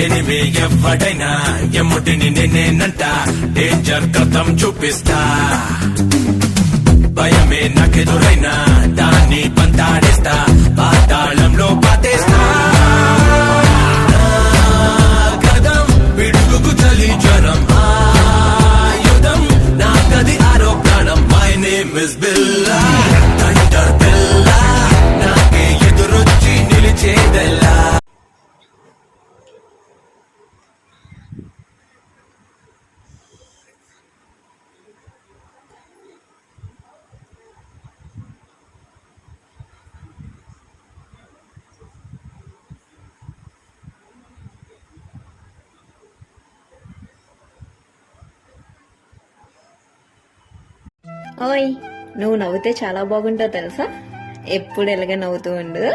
Enemy ఎవడైనా ఎమ్ముటిని నేనేనంట danger కథం చూపిస్తా భయమే నాకెదురైనా దాన్ని పంతాడేస్తా పాతాళంలో పాతేస్తా కదం పిడుగుకు చలి జ్వరం ఆయుధం నాకది ఆరో ప్రాణం my name is Billa thunder బిల్లా నాకే ఎదురొచ్చి నిలిచేదెల్లా ఓయ్, నువ్వు నవ్వుతే చాలా బాగుంటావు తెలుసా. ఎప్పుడు ఎలాగ నవ్వుతూ ఉండు.